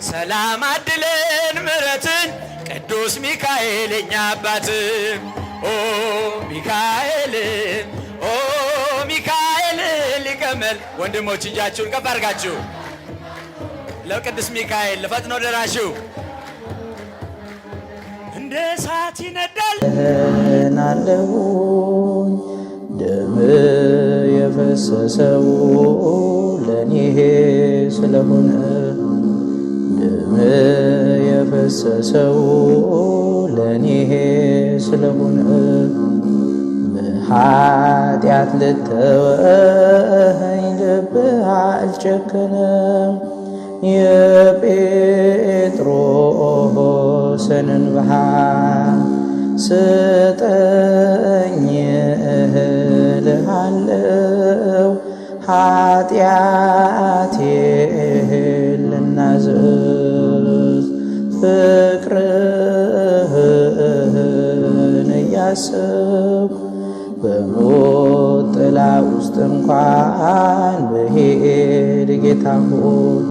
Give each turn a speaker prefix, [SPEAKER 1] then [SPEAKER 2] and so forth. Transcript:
[SPEAKER 1] ሰላም አድለን ምሕረትን ቅዱስ ሚካኤል የኛ አባት ሚካኤል ሚካኤል ሊቀመል ወንድሞች እጃችሁን ከፍ አድርጋችሁ ለቅዱስ ሚካኤል ለፈጥኖ ደራሹ እንደ እሳት ይነዳል
[SPEAKER 2] ናለሁኝ ደም የፈሰሰው ለኔ ስለሆነ ደም የፈሰሰው ለኔ ስለሆነ በኃጢአት ልተወኝ ልብህ አልጨከነም የጴጥሮስን እንባ ስጠኝ እልሃለሁ ኃጢአቴን ልናዘዝ ፍቅርህን እያሰብኩ በሞት ጥላ ውስጥ እንኳን ብሄድ ጌታ ሆይ